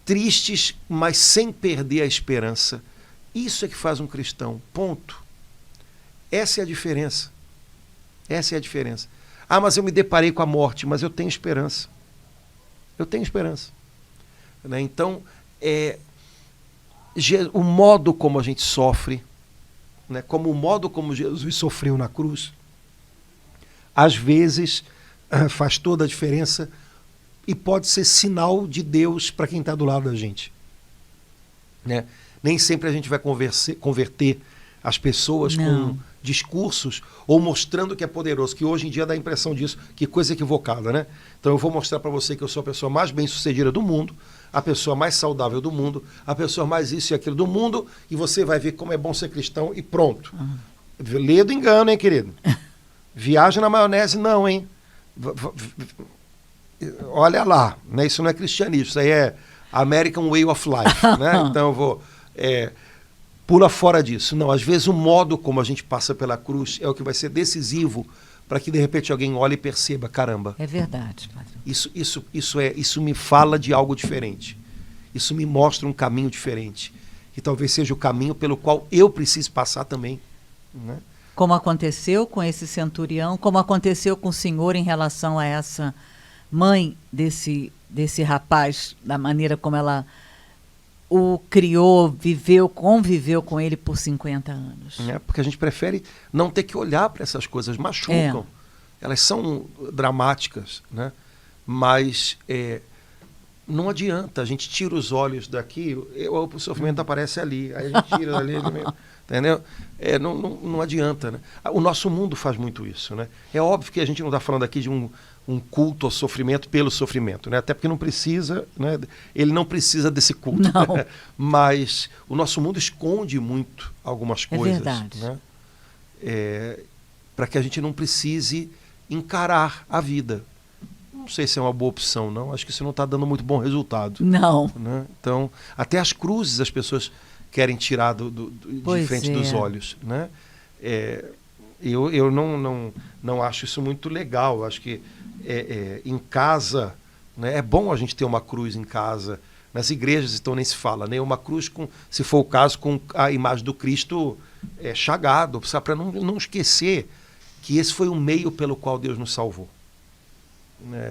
Tristes, mas sem perder a esperança. Isso é que faz um cristão, ponto. Essa é a diferença. Essa é a diferença. Ah, mas eu me deparei com a morte, mas eu tenho esperança. Eu tenho esperança. Né? Então, o modo como a gente sofre, né? Como o modo como Jesus sofreu na cruz, às vezes faz toda a diferença e pode ser sinal de Deus para quem está do lado da gente. Né? Nem sempre a gente vai converter as pessoas com discursos ou mostrando que é poderoso, que hoje em dia dá a impressão disso, que coisa equivocada, né? Então eu vou mostrar para você que eu sou a pessoa mais bem-sucedida do mundo, a pessoa mais saudável do mundo, a pessoa mais isso e aquilo do mundo, e você vai ver como é bom ser cristão e pronto. Lê do engano, hein, querido? Viaja na maionese não, hein? Olha lá, né? Isso não é cristianismo, isso aí é American Way of Life, né? Então eu vou... pula fora disso. Não, às vezes o modo como a gente passa pela cruz é o que vai ser decisivo para que de repente alguém olhe e perceba, caramba. É verdade, padre. Isso me fala de algo diferente. Isso me mostra um caminho diferente. E talvez seja o caminho pelo qual eu preciso passar também. Né? Como aconteceu com esse centurião, como aconteceu com o senhor em relação a essa mãe desse rapaz, da maneira como ela o criou, conviveu com ele por 50 anos. Porque a gente prefere não ter que olhar para essas coisas, machucam. Elas são dramáticas, né? Mas não adianta, a gente tira os olhos daqui, o sofrimento aparece ali, aí a gente tira ali, entendeu? Não adianta, né? O nosso mundo faz muito isso, né? É óbvio que a gente não está falando aqui de um culto ao sofrimento pelo sofrimento, né? Até porque não precisa, né? Ele não precisa desse culto. Né? Mas o nosso mundo esconde muito algumas coisas. É verdade. Né? Para que a gente não precise encarar a vida. Não sei se é uma boa opção, não. Acho que isso não está dando muito bom resultado. Não. Né? Então, até as cruzes as pessoas querem tirar de frente dos olhos. Né? Eu não acho isso muito legal. Acho que em casa, né, é bom a gente ter uma cruz em casa. Nas igrejas, então, nem se fala, né? Uma cruz, se for o caso, com a imagem do Cristo chagado, para não esquecer que esse foi o meio pelo qual Deus nos salvou.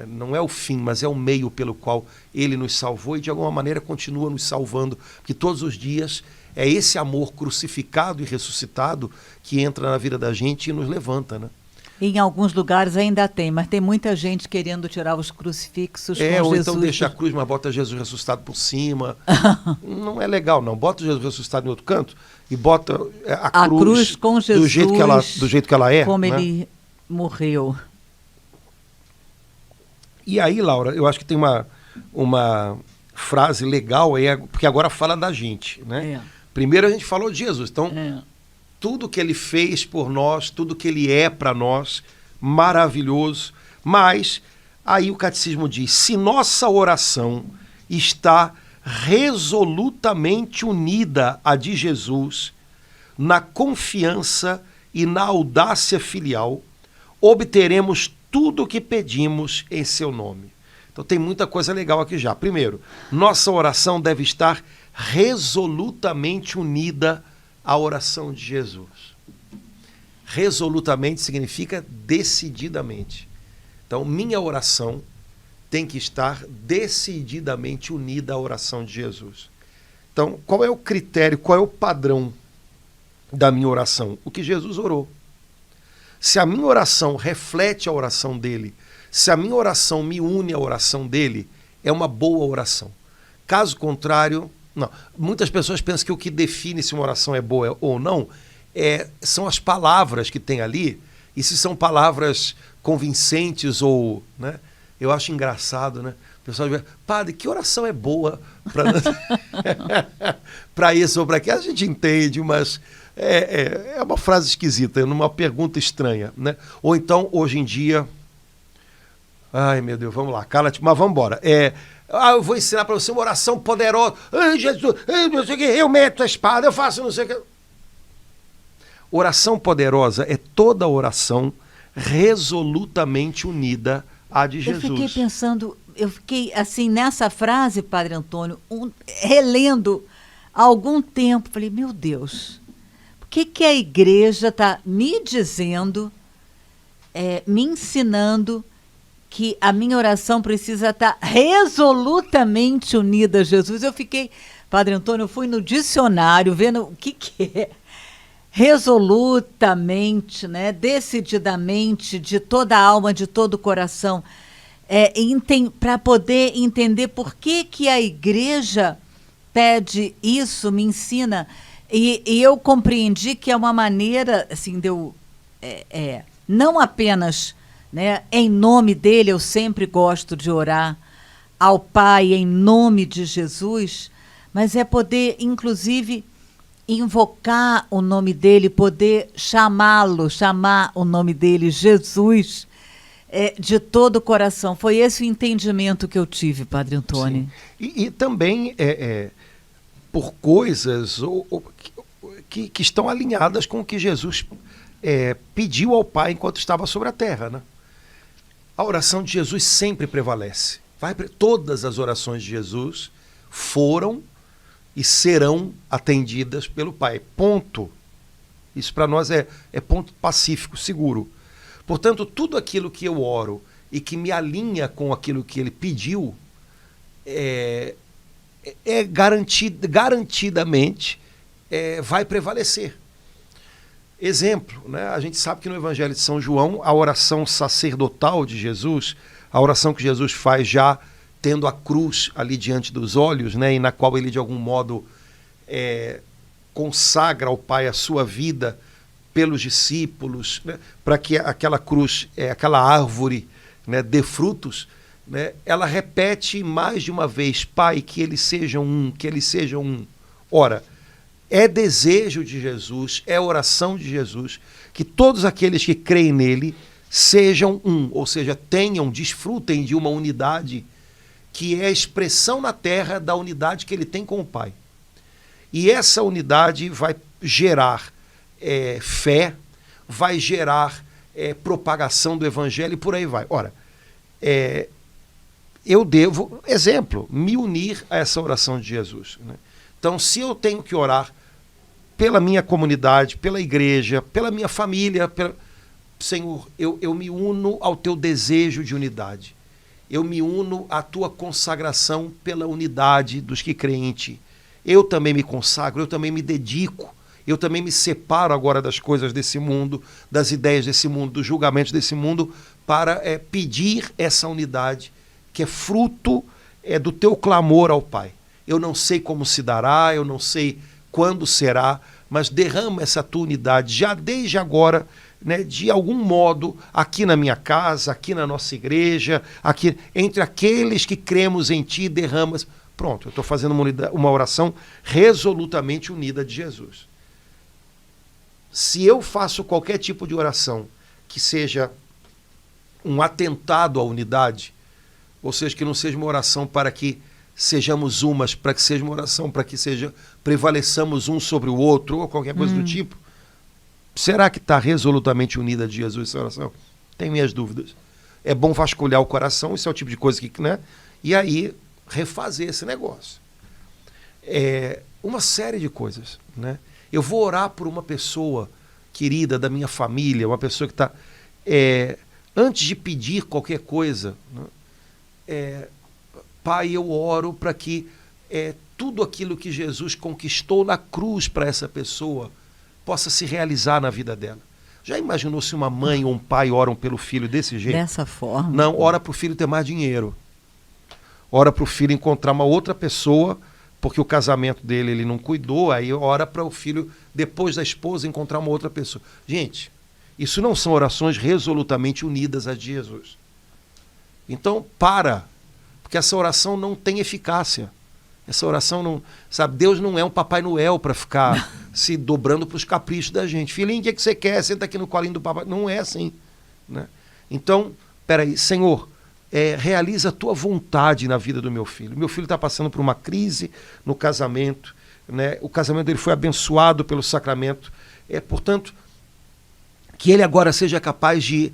Não é o fim, mas é o meio pelo qual Ele nos salvou e de alguma maneira continua nos salvando, porque todos os dias é esse amor crucificado e ressuscitado que entra na vida da gente e nos levanta, né? Em alguns lugares ainda tem, mas tem muita gente querendo tirar os crucifixos com ou Jesus. Então deixa a cruz, mas bota Jesus ressuscitado por cima. Não é legal, não. Bota Jesus ressuscitado em outro canto e bota a cruz com Jesus do jeito que ela é. Como né? ele morreu. E aí, Laura, eu acho que tem uma frase legal, porque agora fala da gente. Né? Primeiro a gente falou de Jesus, então... Tudo que ele fez por nós, tudo que ele é para nós, maravilhoso. Mas, aí o catecismo diz, se nossa oração está resolutamente unida à de Jesus, na confiança e na audácia filial, obteremos tudo o que pedimos em seu nome. Então tem muita coisa legal aqui já. Primeiro, nossa oração deve estar resolutamente unida à oração de Jesus. Resolutamente significa decididamente. Então, minha oração tem que estar decididamente unida à oração de Jesus. Então, qual é o critério, qual é o padrão da minha oração? O que Jesus orou. Se a minha oração reflete a oração dele, se a minha oração me une à oração dele, é uma boa oração. Caso contrário, não. Muitas pessoas pensam que o que define se uma oração é boa ou não são as palavras que tem ali, e se são palavras convincentes ou... né? Eu acho engraçado, né? O pessoal diz, padre, que oração é boa para isso ou para aquilo? A gente entende, mas é uma frase esquisita, uma pergunta estranha, né? Ou então, hoje em dia... Ai, meu Deus, vamos lá, cala-te, mas vamos embora. Eu vou ensinar para você uma oração poderosa. Ai, Jesus, não sei o que, eu meto a espada, eu faço não sei o que. Oração poderosa é toda oração resolutamente unida à de Jesus. Eu fiquei assim, nessa frase, Padre Antônio, relendo há algum tempo, falei, meu Deus, o que a igreja está me dizendo, me ensinando que a minha oração precisa estar resolutamente unida a Jesus? Eu fiquei, Padre Antônio, eu fui no dicionário vendo o que é resolutamente, né, decididamente, de toda a alma, de todo o coração, para poder entender por que a igreja pede isso, me ensina, e eu compreendi que é uma maneira, assim, de eu, não apenas, né, em nome dele, eu sempre gosto de orar ao Pai em nome de Jesus, mas é poder, inclusive, invocar o nome dele, poder chamar o nome dele, Jesus, de todo o coração. Foi esse o entendimento que eu tive, Padre Antônio. E também por coisas que estão alinhadas com o que Jesus pediu ao Pai enquanto estava sobre a terra, né? A oração de Jesus sempre prevalece. Todas as orações de Jesus foram e serão atendidas pelo Pai. Ponto. Isso para nós é ponto pacífico, seguro. Portanto, tudo aquilo que eu oro e que me alinha com aquilo que ele pediu, garantidamente vai prevalecer. Exemplo, né? A gente sabe que no Evangelho de São João, a oração sacerdotal de Jesus, a oração que Jesus faz já tendo a cruz ali diante dos olhos, né, e na qual ele de algum modo consagra ao Pai a sua vida pelos discípulos, né, para que aquela cruz, aquela árvore, né, dê frutos, né, ela repete mais de uma vez, Pai, que eles sejam um, que eles sejam um. Ora, é desejo de Jesus, é oração de Jesus, que todos aqueles que creem nele sejam um, ou seja, desfrutem de uma unidade que é a expressão na terra da unidade que ele tem com o Pai. E essa unidade vai gerar fé, vai gerar propagação do Evangelho e por aí vai. Ora, eu devo, exemplo, me unir a essa oração de Jesus, né? Então, se eu tenho que orar pela minha comunidade, pela igreja, pela minha família, Senhor, eu me uno ao teu desejo de unidade. Eu me uno à tua consagração pela unidade dos que creem em ti. Eu também me consagro, eu também me dedico, eu também me separo agora das coisas desse mundo, das ideias desse mundo, dos julgamentos desse mundo, para pedir essa unidade que é fruto do teu clamor ao Pai. Eu não sei como se dará, eu não sei quando será, mas derrama essa tua unidade já desde agora, né, de algum modo, aqui na minha casa, aqui na nossa igreja, aqui entre aqueles que cremos em ti, derramas. Pronto, eu estou fazendo uma oração resolutamente unida de Jesus. Se eu faço qualquer tipo de oração que seja um atentado à unidade, ou seja, que não seja uma oração para que sejamos umas, para que seja uma oração para que prevaleçamos um sobre o outro, ou qualquer coisa do tipo, será que está resolutamente unida de Jesus essa oração? Tenho minhas dúvidas. é bom vasculhar o coração, isso é o tipo de coisa que, né? E aí, refazer esse negócio. Uma série de coisas, né? Eu vou orar por uma pessoa querida da minha família, uma pessoa que está... antes de pedir qualquer coisa, né? Pai, eu oro para que tudo aquilo que Jesus conquistou na cruz para essa pessoa possa se realizar na vida dela. Já imaginou se uma mãe ou um pai oram pelo filho desse jeito? Dessa forma? Não, ora para o filho ter mais dinheiro. Ora para o filho encontrar uma outra pessoa, porque o casamento dele ele não cuidou, aí ora para o filho, depois da esposa, encontrar uma outra pessoa. Gente, isso não são orações resolutamente unidas a de Jesus. Então, porque essa oração não tem eficácia. Essa oração não... Sabe, Deus não é um Papai Noel para ficar se dobrando para os caprichos da gente. Filhinho, o que você quer? Senta aqui no colinho do papai. Não é assim, né? Então, peraí, Senhor, realiza a tua vontade na vida do meu filho. Meu filho está passando por uma crise no casamento, né? O casamento dele foi abençoado pelo sacramento. Portanto, que ele agora seja capaz de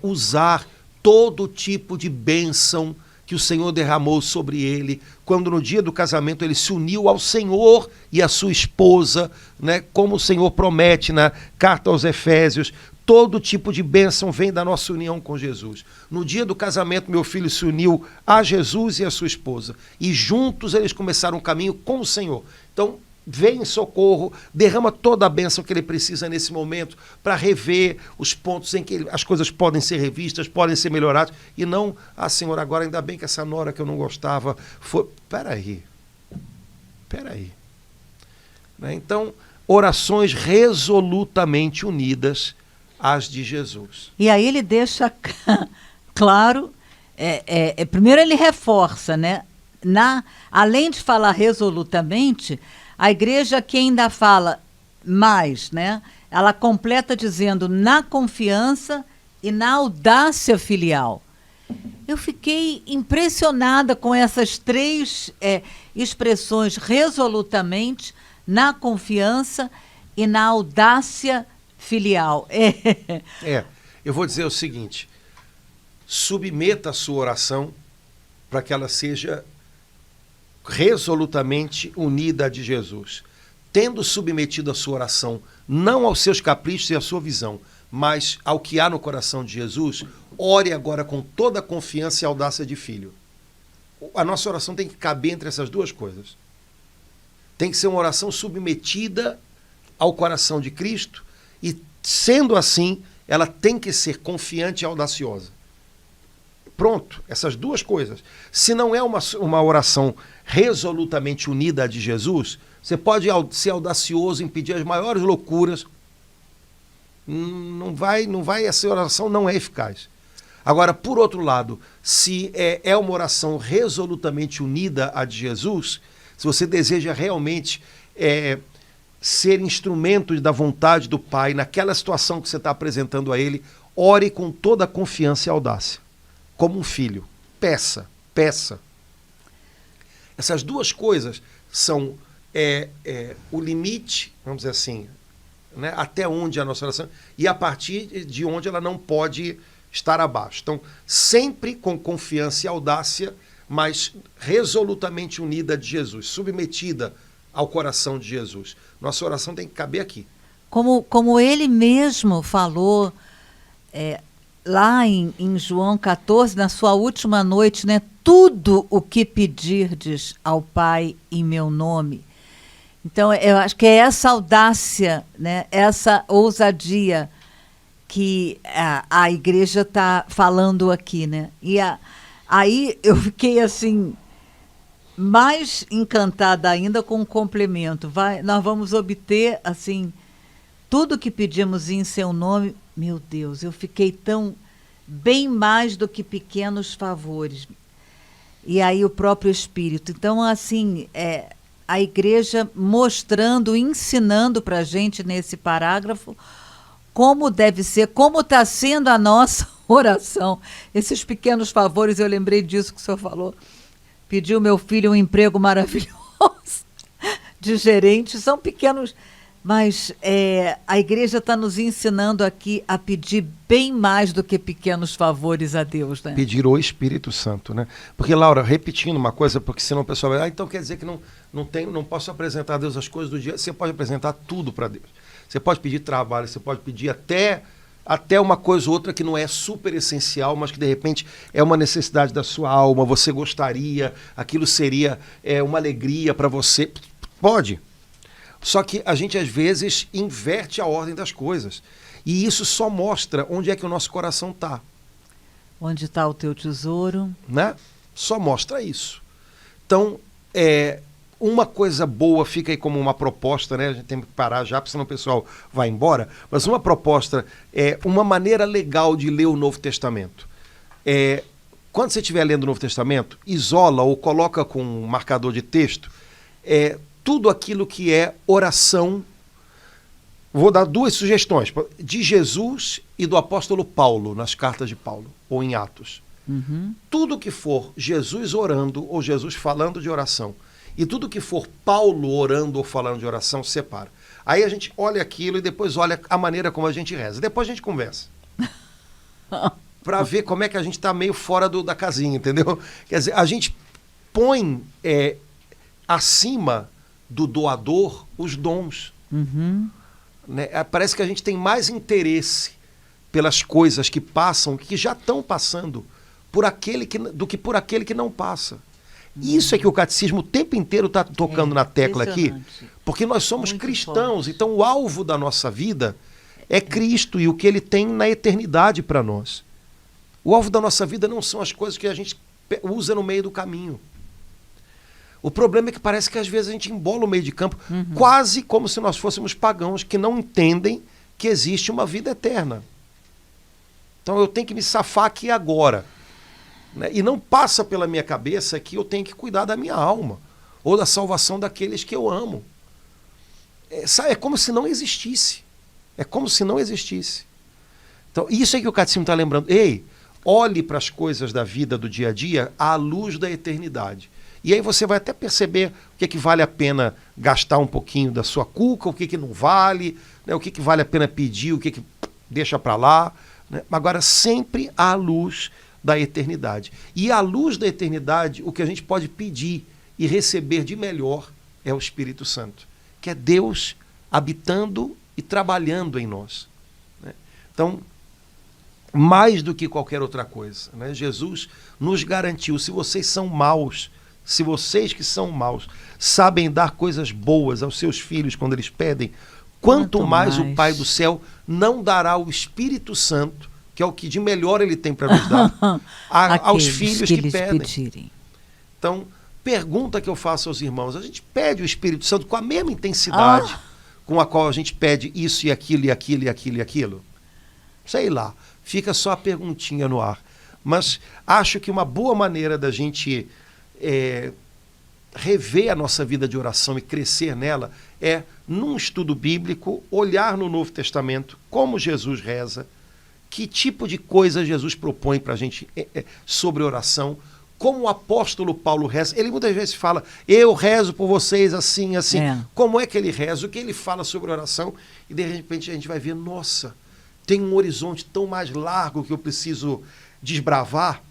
usar todo tipo de bênção que o Senhor derramou sobre ele, quando no dia do casamento ele se uniu ao Senhor e à sua esposa, né? Como o Senhor promete na carta aos Efésios, todo tipo de bênção vem da nossa união com Jesus. No dia do casamento, meu filho se uniu a Jesus e a sua esposa, e juntos eles começaram um caminho com o Senhor. Então, vem em socorro, derrama toda a bênção que ele precisa nesse momento para rever os pontos em que as coisas podem ser revistas, podem ser melhoradas, e não, Senhor, agora ainda bem que essa nora que eu não gostava foi... Peraí. Né? Então, orações resolutamente unidas às de Jesus. E aí ele deixa claro, primeiro ele reforça, né? Além de falar resolutamente, a igreja que ainda fala mais, né? Ela completa dizendo na confiança e na audácia filial. Eu fiquei impressionada com essas três expressões: resolutamente, na confiança e na audácia filial. Eu vou dizer o seguinte: submeta a sua oração para que ela seja resolutamente unida a de Jesus. Tendo submetido a sua oração não aos seus caprichos e à sua visão, mas ao que há no coração de Jesus, ore agora com toda a confiança e audácia de filho. A nossa oração tem que caber entre essas duas coisas. Tem que ser uma oração submetida ao coração de Cristo e, sendo assim, ela tem que ser confiante e audaciosa. Pronto, essas duas coisas. Se não é uma oração resolutamente unida à de Jesus, você pode ser audacioso em pedir as maiores loucuras. Não vai, essa oração não é eficaz. Agora, por outro lado, se é uma oração resolutamente unida à de Jesus, se você deseja realmente ser instrumento da vontade do Pai naquela situação que você está apresentando a Ele, ore com toda a confiança e audácia. Como um filho. Peça. Essas duas coisas são o limite, vamos dizer assim, né, até onde é a nossa oração, e a partir de onde ela não pode estar abaixo. Então, sempre com confiança e audácia, mas resolutamente unida de Jesus, submetida ao coração de Jesus. Nossa oração tem que caber aqui. Como ele mesmo falou lá em João 14, na sua última noite, né? Tudo o que pedirdes ao Pai em meu nome. Então, eu acho que é essa audácia, né? Essa ousadia que a igreja está falando aqui, né? E aí eu fiquei assim, mais encantada ainda com o complemento. Nós vamos obter, assim, tudo que pedimos em seu nome. Meu Deus, eu fiquei tão bem mais do que pequenos favores. E aí o próprio Espírito. Então, assim, a igreja mostrando, ensinando para a gente nesse parágrafo como deve ser, como está sendo a nossa oração. Esses pequenos favores, eu lembrei disso que o senhor falou. Pediu meu filho um emprego maravilhoso de gerente, são pequenos Mas a igreja está nos ensinando aqui a pedir bem mais do que pequenos favores a Deus, né? Pedir o Espírito Santo, né? Porque, Laura, repetindo uma coisa, porque senão o pessoal vai, então quer dizer que não posso apresentar a Deus as coisas do dia. Você pode apresentar tudo para Deus. Você pode pedir trabalho, você pode pedir até uma coisa ou outra que não é super essencial, mas que de repente é uma necessidade da sua alma, você gostaria, aquilo seria uma alegria para você. Pode. Só que a gente às vezes inverte a ordem das coisas. E isso só mostra onde é que o nosso coração está. Onde está o teu tesouro? Né? Só mostra isso. Então, uma coisa boa, fica aí como uma proposta, né? A gente tem que parar já, porque senão o pessoal vai embora. Mas uma proposta uma maneira legal de ler o Novo Testamento. Quando você estiver lendo o Novo Testamento, isola ou coloca com um marcador de texto tudo aquilo que é oração. Vou dar duas sugestões, de Jesus e do apóstolo Paulo, nas cartas de Paulo, ou em Atos. Uhum. Tudo que for Jesus orando ou Jesus falando de oração, e tudo que for Paulo orando ou falando de oração, separa. Aí a gente olha aquilo e depois olha a maneira como a gente reza. Depois a gente conversa. Para ver como é que a gente está meio fora da casinha, entendeu? Quer dizer, a gente põe acima do doador os dons. Uhum. Né? Parece que a gente tem mais interesse pelas coisas que passam, que já estão passando, do que por aquele que não passa. Isso é que o catecismo o tempo inteiro está tocando na tecla aqui, porque nós somos muito cristãos, forte. Então o alvo da nossa vida é Cristo e o que ele tem na eternidade para nós. O alvo da nossa vida não são as coisas que a gente usa no meio do caminho. O problema é que parece que às vezes a gente embola o meio de campo, quase como se nós fôssemos pagãos que não entendem que existe uma vida eterna. Então eu tenho que me safar aqui agora. Né? E não passa pela minha cabeça que eu tenho que cuidar da minha alma ou da salvação daqueles que eu amo. É como se não existisse. É como se não existisse. Então isso é que o catecismo está lembrando. Ei, olhe para as coisas da vida do dia a dia à luz da eternidade. E aí você vai até perceber o que vale a pena gastar um pouquinho da sua cuca, o que não vale, né? O que vale a pena pedir, o que deixa para lá. Né? Agora, sempre à luz da eternidade. E à luz da eternidade, o que a gente pode pedir e receber de melhor é o Espírito Santo, que é Deus habitando e trabalhando em nós. Né? Então, mais do que qualquer outra coisa, né? Jesus nos garantiu, se vocês são maus, se vocês que são maus sabem dar coisas boas aos seus filhos quando eles pedem, quanto mais o Pai do céu não dará o Espírito Santo, que é o que de melhor ele tem para nos dar, aos filhos que pedem. Pedirem. Então, pergunta que eu faço aos irmãos, a gente pede o Espírito Santo com a mesma intensidade com a qual a gente pede isso e aquilo e aquilo e aquilo e aquilo? Sei lá, fica só a perguntinha no ar. Mas acho que uma boa maneira da gente rever a nossa vida de oração e crescer nela num estudo bíblico, olhar no Novo Testamento como Jesus reza, que tipo de coisa Jesus propõe para a gente sobre oração, como o apóstolo Paulo reza. Ele muitas vezes fala, eu rezo por vocês assim, assim. Como é que ele reza? O que ele fala sobre oração? E de repente a gente vai ver, nossa, tem um horizonte tão mais largo que eu preciso desbravar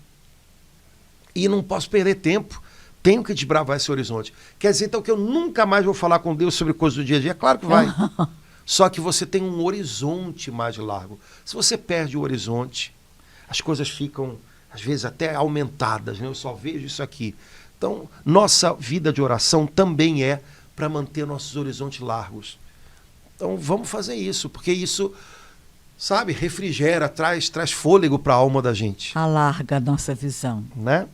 e não posso perder tempo. Tenho que desbravar esse horizonte. Quer dizer, então, que eu nunca mais vou falar com Deus sobre coisas do dia a dia? Claro que vai. Só que você tem um horizonte mais largo. Se você perde o horizonte, as coisas ficam, às vezes, até aumentadas. Né? Eu só vejo isso aqui. Então, nossa vida de oração também é para manter nossos horizontes largos. Então, vamos fazer isso, porque isso, sabe, refrigera, traz fôlego para a alma da gente. Alarga a nossa visão. Né?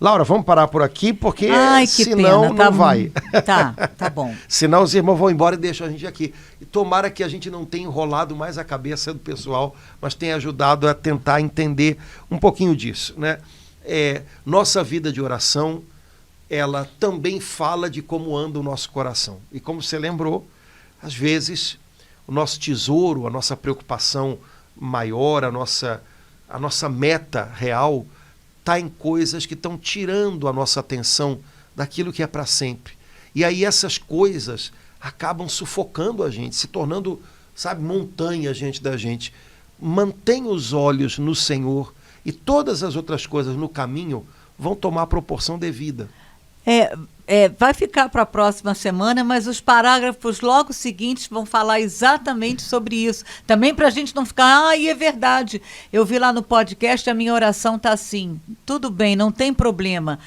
Laura, vamos parar por aqui, porque senão pena. Não vai. Tá bom. Senão os irmãos vão embora e deixam a gente aqui. E tomara que a gente não tenha enrolado mais a cabeça do pessoal, mas tenha ajudado a tentar entender um pouquinho disso. Né? Nossa vida de oração, ela também fala de como anda o nosso coração. E como você lembrou, às vezes o nosso tesouro, a nossa preocupação maior, a nossa meta real está em coisas que estão tirando a nossa atenção daquilo que é para sempre. E aí essas coisas acabam sufocando a gente, se tornando, sabe, montanha diante da gente. Mantenha os olhos no Senhor e todas as outras coisas no caminho vão tomar a proporção devida. Vai ficar para a próxima semana, mas os parágrafos logo seguintes vão falar exatamente sobre isso. Também para a gente não ficar, é verdade. Eu vi lá no podcast, a minha oração está assim. Tudo bem, não tem problema.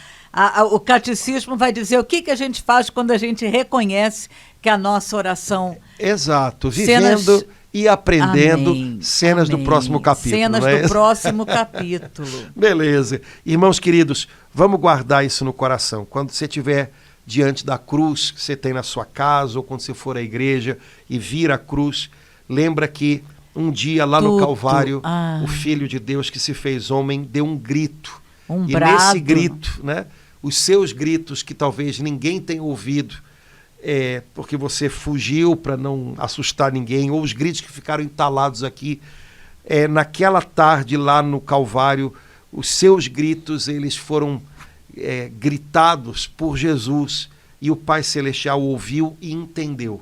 O catecismo vai dizer o que a gente faz quando a gente reconhece que a nossa oração... Exato, vivendo e aprendendo. Amém, cenas do próximo capítulo. Cenas do próximo capítulo. Beleza. Irmãos queridos, vamos guardar isso no coração. Quando você estiver diante da cruz que você tem na sua casa, ou quando você for à igreja e vir a cruz, lembra que um dia lá no Calvário, o Filho de Deus que se fez homem deu um grito. E nesse grito, né, os seus gritos que talvez ninguém tenha ouvido, porque você fugiu para não assustar ninguém, ou os gritos que ficaram entalados aqui, naquela tarde lá no Calvário, os seus gritos, eles foram gritados por Jesus, e o Pai Celestial ouviu e entendeu.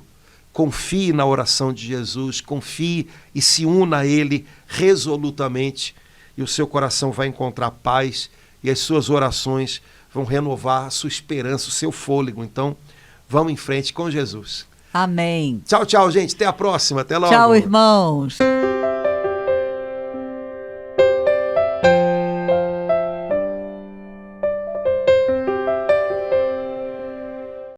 Confie na oração de Jesus, confie e se una a Ele resolutamente, e o seu coração vai encontrar paz, e as suas orações vão renovar a sua esperança, o seu fôlego. Então, vamos em frente com Jesus. Amém. Tchau, tchau, gente. Até a próxima. Até logo. Tchau, irmãos.